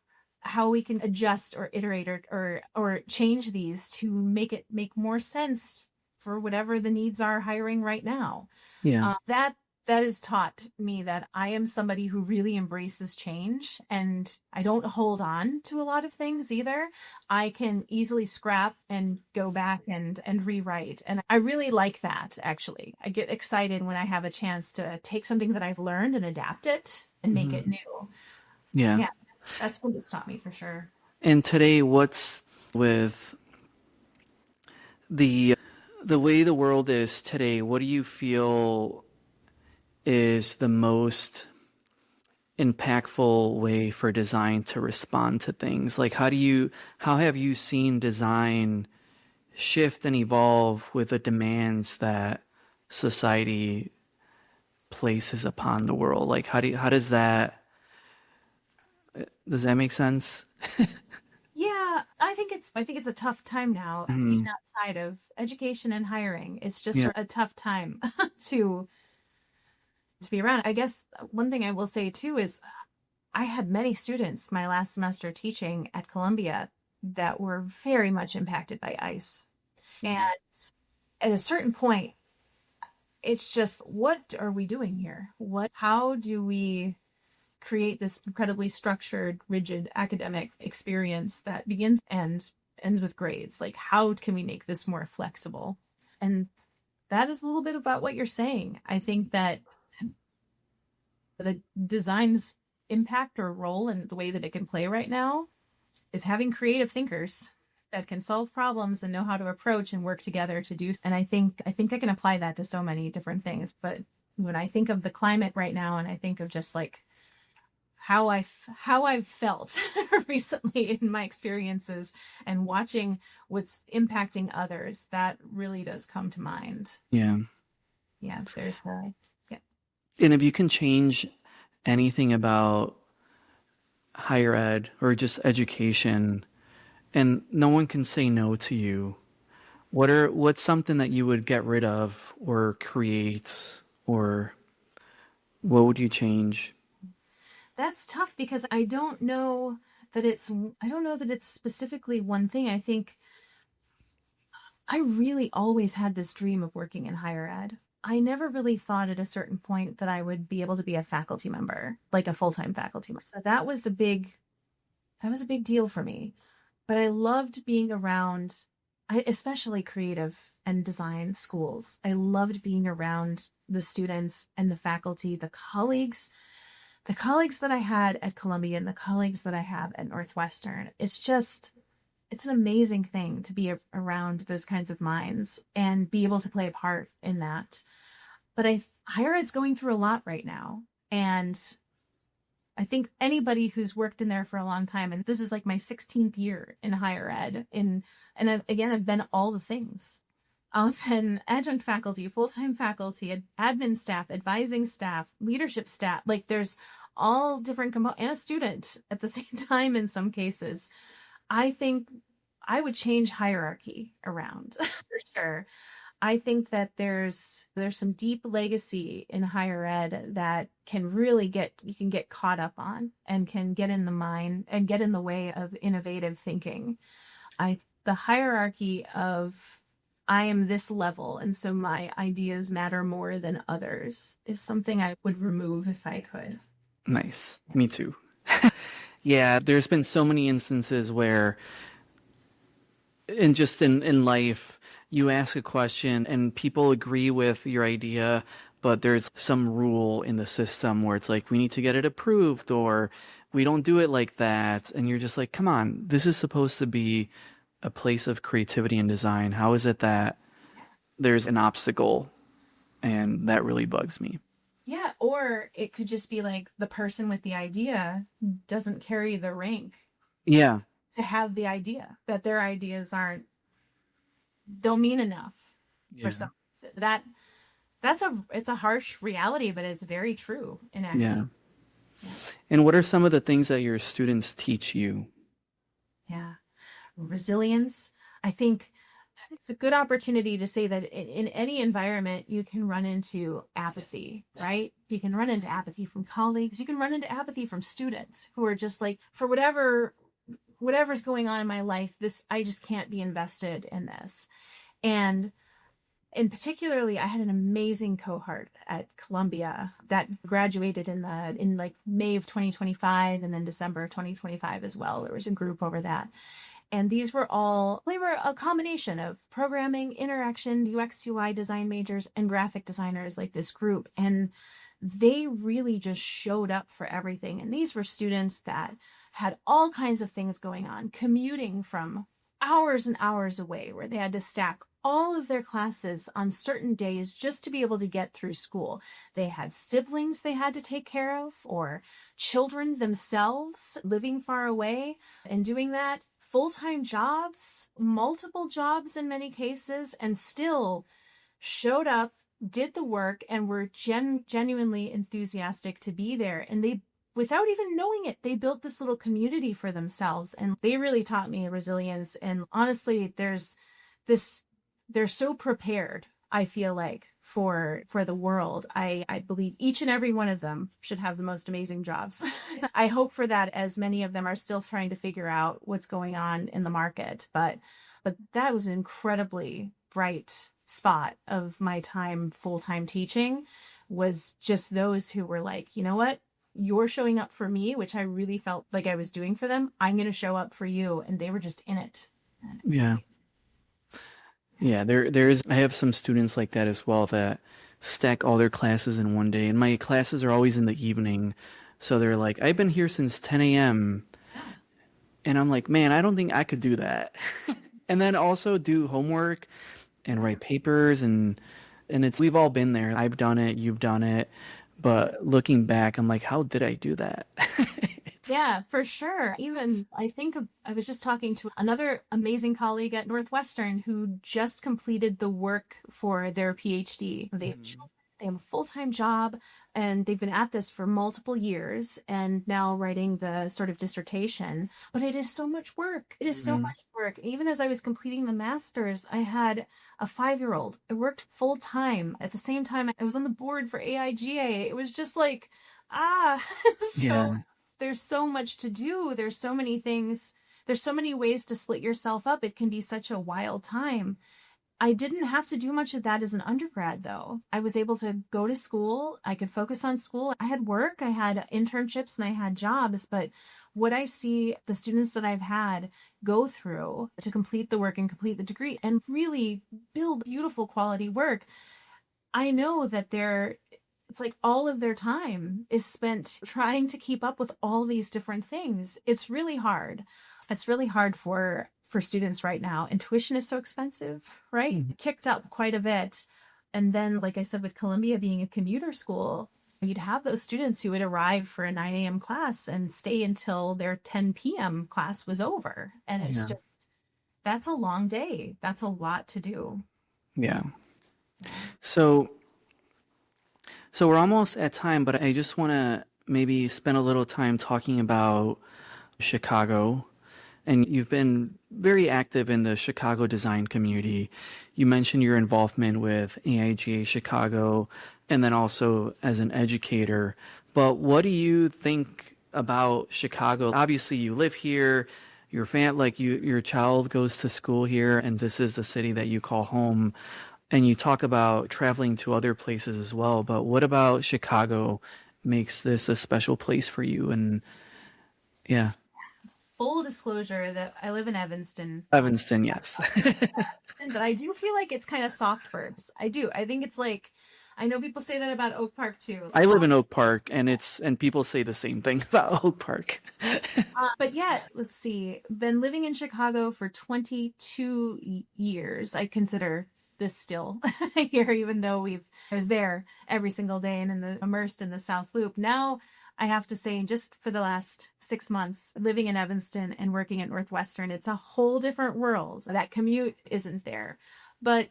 we can adjust or iterate or change these to make it make more sense for whatever the needs are hiring right now. Yeah. That has taught me that I am somebody who really embraces change and I don't hold on to a lot of things either. I can easily scrap and go back and rewrite. And I really like that, actually. I get excited when I have a chance to take something that I've learned and adapt it and make it new. Yeah. That's what it's taught me for sure. And today, what's with the way the world is today, what do you feel is the most impactful way for design to respond to things? Like, how have you seen design shift and evolve with the demands that society places upon the world? Like, how does that Does that make sense? Yeah, I think it's a tough time now being Mhm. outside of education and hiring. It's just Yeah. a tough time to to be around. I guess one thing I will say too is I had many students my last semester teaching at Columbia that were very much impacted by ICE. And at a certain point, it's just, what are we doing here? How do we create this incredibly structured, rigid academic experience that begins and ends with grades? Like, how can we make this more flexible? And that is a little bit about what you're saying. I think that the design's impact or role and the way that it can play right now is having creative thinkers that can solve problems and know how to approach and work together to do. And I think I can apply that to so many different things. But when I think of the climate right now, and I think of just like how I've felt recently in my experiences and watching what's impacting others, that really does come to mind. Yeah. Yeah, there's yeah. And if you can change anything about higher ed or just education, and no one can say no to you, what's something that you would get rid of or create, or what would you change? That's tough because I don't know that it's specifically one thing. I think I really always had this dream of working in higher ed. I never really thought at a certain point that I would be able to be a faculty member, like a full-time faculty member. So that was a big deal for me. But I loved being around, especially creative and design schools. I loved being around the students and the faculty, the colleagues that I had at Columbia and the colleagues that I have at Northwestern. It's an amazing thing to be around those kinds of minds and be able to play a part in that. But higher ed's going through a lot right now. And I think anybody who's worked in there for a long time, and this is like my 16th year in higher ed, I've been all the things. I've been adjunct faculty, full-time faculty, admin staff, advising staff, leadership staff. Like there's all different components, and a student at the same time in some cases. I think I would change hierarchy around for sure. I think that there's some deep legacy in higher ed that you can get caught up on and can get in the mind and get in the way of innovative thinking. The hierarchy of I am this level, and so my ideas matter more than others is something I would remove if I could. Nice. Me too. Yeah, there's been so many instances where in life, you ask a question and people agree with your idea, but there's some rule in the system where it's like, we need to get it approved, or we don't do it like that. And you're just like, come on, this is supposed to be a place of creativity and design. How is it that there's an obstacle? And that really bugs me. Yeah, or it could just be like the person with the idea doesn't carry the rank Yeah. to have the idea, that their ideas don't mean enough for Yeah. some. It's a harsh reality, but it's very true in Yeah. academia. Yeah. And what are some of the things that your students teach you? Yeah. Resilience. I think it's a good opportunity to say that in any environment, you can run into apathy, right? You can run into apathy from colleagues. You can run into apathy from students who are just like, for whatever's going on in my life, I just can't be invested in this. And particularly, I had an amazing cohort at Columbia that graduated in like May of 2025 and then December of 2025 as well. There was a group over that. And they were a combination of programming, interaction, UX, UI design majors, and graphic designers, like this group. And they really just showed up for everything. And these were students that had all kinds of things going on, commuting from hours and hours away, where they had to stack all of their classes on certain days just to be able to get through school. They had siblings they had to take care of, or children themselves living far away and doing that. Full-time jobs, multiple jobs in many cases, and still showed up, did the work, and were genuinely enthusiastic to be there. And without even knowing it, they built this little community for themselves, and they really taught me resilience. And honestly, they're so prepared, I feel like, for the world. I believe each and every one of them should have the most amazing jobs. I hope for that, as many of them are still trying to figure out what's going on in the market. But that was an incredibly bright spot of my time, full-time teaching, was just those who were like, you know what? You're showing up for me, which I really felt like I was doing for them. I'm going to show up for you. And they were just in it. Yeah. Yeah, I have some students like that as well that stack all their classes in one day. And my classes are always in the evening. So they're like, I've been here since 10 a.m. And I'm like, man, I don't think I could do that. And then also do homework and write papers, and we've all been there. I've done it, you've done it. But looking back, I'm like, how did I do that? Yeah, for sure. Even I was just talking to another amazing colleague at Northwestern who just completed the work for their PhD. They have children, they have a full-time job, and they've been at this for multiple years and now writing the sort of dissertation. But it is so much work. It is so much work. Even as I was completing the master's, I had a 5-year-old. I worked full-time. At the same time, I was on the board for AIGA. It was just like, Yeah. There's so much to do. There's so many things. There's so many ways to split yourself up. It can be such a wild time. I didn't have to do much of that as an undergrad, though. I was able to go to school. I could focus on school. I had work, I had internships, and I had jobs. But what I see the students that I've had go through to complete the work and complete the degree and really build beautiful quality work, I know that it's like all of their time is spent trying to keep up with all these different things. It's really hard. It's really hard for students right now. And tuition is so expensive, right? Mm-hmm. Kicked up quite a bit. And then, like I said, with Columbia being a commuter school, you'd have those students who would arrive for a 9 a.m. class and stay until their 10 p.m. class was over. And it's just, that's a long day. That's a lot to do. Yeah. So we're almost at time, but I just want to maybe spend a little time talking about Chicago. And you've been very active in the Chicago design community. You mentioned your involvement with AIGA Chicago and then also as an educator. But what do you think about Chicago? Obviously, you live here. Your your child goes to school here, and this is the city that you call home. And you talk about traveling to other places as well. But what about Chicago makes this a special place for you? And yeah. Full disclosure that I live in Evanston. Evanston, yes. But I do feel like it's kind of soft burbs. I do. I think it's like, I know people say that about Oak Park too. I live in Oak Park, and people say the same thing about Oak Park. But yeah, let's see. Been living in Chicago for 22 years. I consider this still here, even though I was there every single day and immersed in the South Loop. Now, I have to say, just for the last 6 months, living in Evanston and working at Northwestern, it's a whole different world. That commute isn't there. But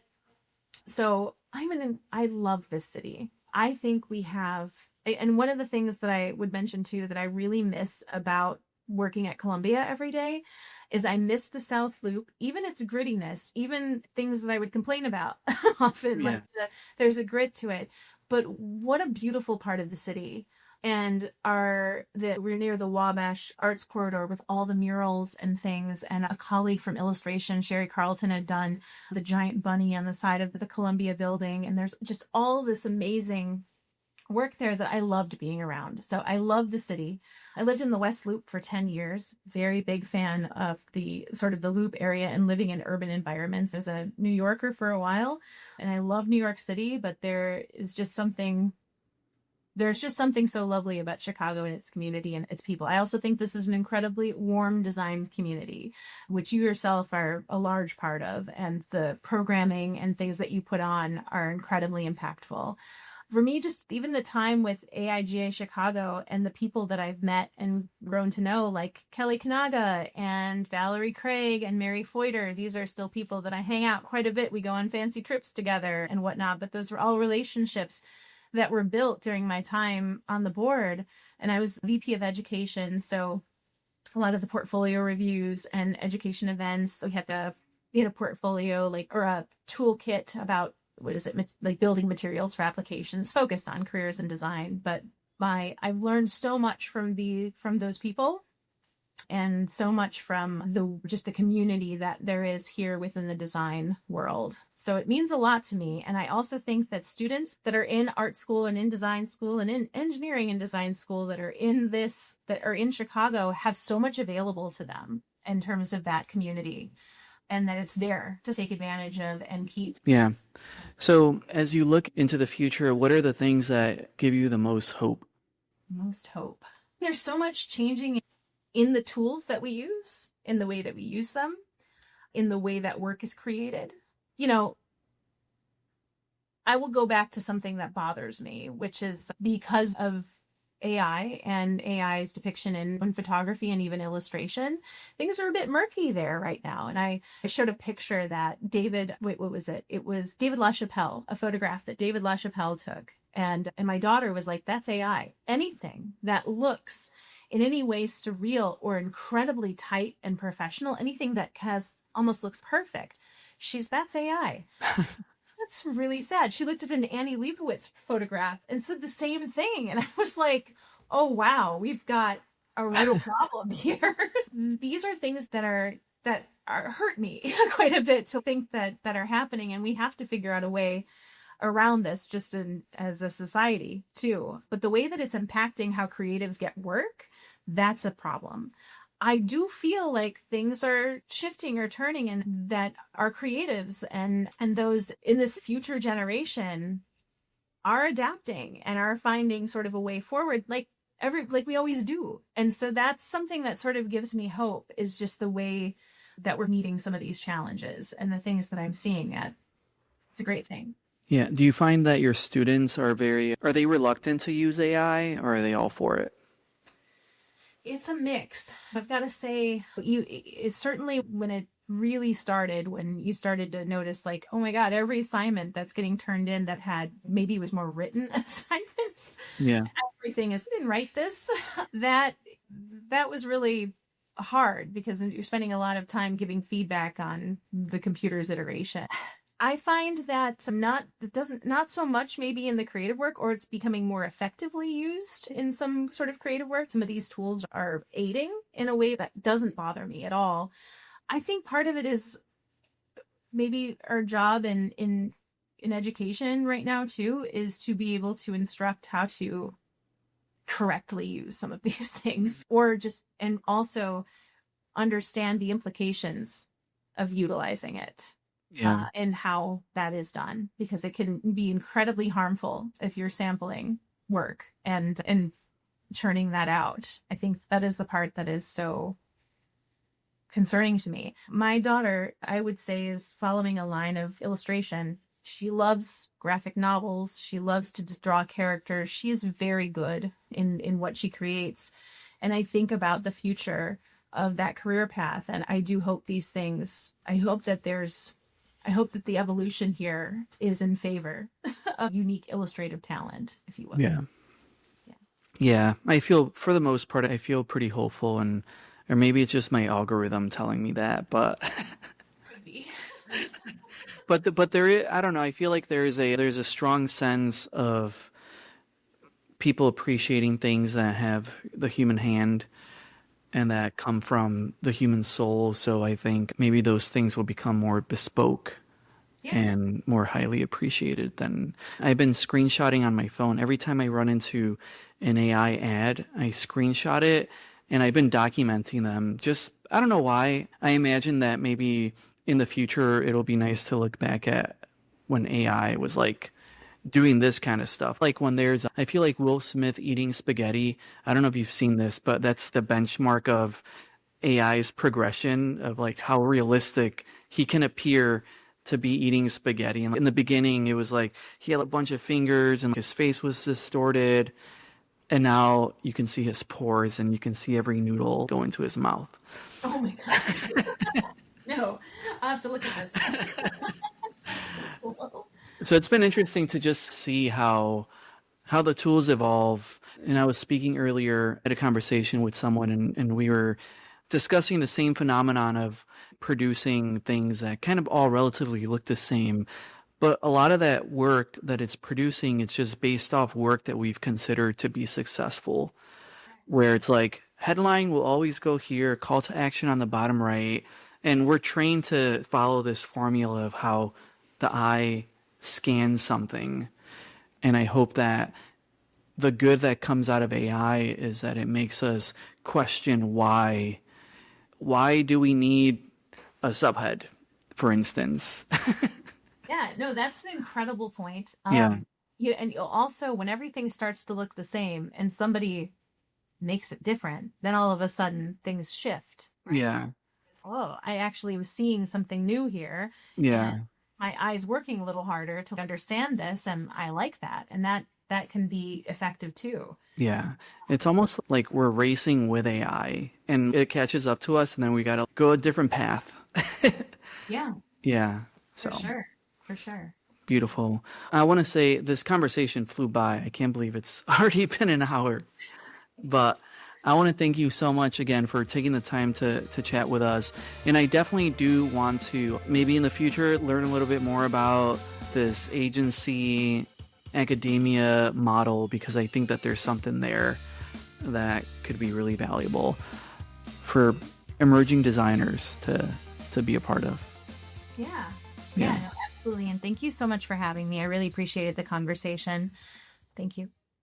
so I love this city. I think we have, and one of the things that I would mention too, that I really miss about working at Columbia every day is I miss the South Loop, even its grittiness, even things that I would complain about often, like there's a grit to it. But what a beautiful part of the city. And we're near the Wabash Arts Corridor with all the murals and things. And a colleague from illustration, Sherry Carlton, had done the giant bunny on the side of the Columbia building. And there's just all this amazing work there that I loved being around. So I love the city. I lived in the West Loop for 10 years. Very big fan of the sort of the Loop area and living in urban environments. I was a New Yorker for a while, and I love New York City, but there's just something so lovely about Chicago and its community and its people. I also think this is an incredibly warm design community, which you yourself are a large part of, and the programming and things that you put on are incredibly impactful. For me, just even the time with AIGA Chicago and the people that I've met and grown to know, like Kelly Kanaga and Valerie Craig and Mary Foyter, these are still people that I hang out quite a bit. We go on fancy trips together and whatnot, but those were all relationships that were built during my time on the board. and I was VP of education. So a lot of the portfolio reviews and education events, we had a portfolio or a toolkit about, what is it, like building materials for applications focused on careers and design. But I've learned so much from those people, and so much from just the community that there is here within the design world. So it means a lot to me. And I also think that students that are in art school and in design school and in engineering and design school that are in Chicago have so much available to them in terms of that community, and that it's there to take advantage of and keep. Yeah. So as you look into the future, what are the things that give you the most hope? Most hope. There's so much changing in the tools that we use, in the way that we use them, in the way that work is created. I will go back to something that bothers me, which is because of AI and AI's depiction in photography and even illustration, things are a bit murky there right now. And I showed a picture that what was it? It was David LaChapelle, a photograph that David LaChapelle took. And my daughter was like, that's AI. Anything that looks in any way surreal or incredibly tight and professional, anything that almost looks perfect, that's AI. That's really sad. She looked at an Annie Leibovitz photograph and said the same thing. And I was like, oh, wow, we've got a real problem here. These are things that hurt me quite a bit to think that are happening. And we have to figure out a way around this just as a society too. But the way that it's impacting how creatives get work, that's a problem. I do feel like things are shifting or turning, and that our creatives and those in this future generation are adapting and are finding sort of a way forward, like we always do. And so that's something that sort of gives me hope, is just the way that we're meeting some of these challenges and the things that I'm seeing it's a great thing. Yeah. Do you find that your students are they reluctant to use AI, or are they all for it? It's a mix. I've got to say, it's certainly when it really started, when you started to notice like, oh my God, every assignment that's getting turned in that maybe was more written assignments. Yeah. Everything is, I didn't write this. That was really hard, because you're spending a lot of time giving feedback on the computer's iteration. I find that not so much maybe in the creative work, or it's becoming more effectively used in some sort of creative work. Some of these tools are aiding in a way that doesn't bother me at all. I think part of it is maybe our job in education right now too, is to be able to instruct how to correctly use some of these things, and also understand the implications of utilizing it. Yeah. And how that is done, because it can be incredibly harmful if you're sampling work and churning that out. I think that is the part that is so concerning to me. My daughter, I would say, is following a line of illustration. She loves graphic novels. She loves to draw characters. She is very good in what she creates. And I think about the future of that career path. And I do hope I hope that the evolution here is in favor of unique illustrative talent, if you will. Yeah. Yeah. I feel, for the most part, pretty hopeful, or maybe it's just my algorithm telling me that, but Could be. but there is, I don't know. I feel like there's a strong sense of people appreciating things that have the human hand and that come from the human soul. So I think maybe those things will become more bespoke and more highly appreciated than. I've been screenshotting on my phone. Every time I run into an AI ad, I screenshot it, and I've been documenting them. Just, I don't know why. I imagine that maybe in the future it'll be nice to look back at when AI was like doing this kind of stuff. Like when I feel like Will Smith eating spaghetti. I don't know if you've seen this, but that's the benchmark of AI's progression of like how realistic he can appear to be eating spaghetti. And in the beginning, it was like he had a bunch of fingers and his face was distorted. And now you can see his pores and you can see every noodle go into his mouth. Oh my gosh. No, I'll have to look at this. So it's been interesting to just see how the tools evolve. And I was speaking earlier at a conversation with someone, and we were discussing the same phenomenon of producing things that kind of all relatively look the same. But a lot of that work that it's producing, it's just based off work that we've considered to be successful, where it's like headline will always go here, call to action on the bottom right. And we're trained to follow this formula of how the eye scans something. And I hope that the good that comes out of AI is that it makes us question why. Why do we need a subhead, for instance? Yeah, no, that's an incredible point. Yeah. Yeah, and also when everything starts to look the same and somebody makes it different, then all of a sudden things shift. Right? Yeah. Oh, I actually was seeing something new here. Yeah. And my eyes working a little harder to understand this, and I like that. And that can be effective too. Yeah. It's almost like we're racing with AI and it catches up to us and then we got to go a different path. Yeah, Yeah. So for sure. For sure. beautiful. I want to say this conversation flew by. I can't believe it's already been an hour. But I want to thank you so much again for taking the time to chat with us. And I definitely do want to maybe in the future learn a little bit more about this agency academia model, because I think that there's something there that could be really valuable for emerging designers to be a part of. Yeah. Yeah. No, absolutely. And thank you so much for having me. I really appreciated the conversation. Thank you.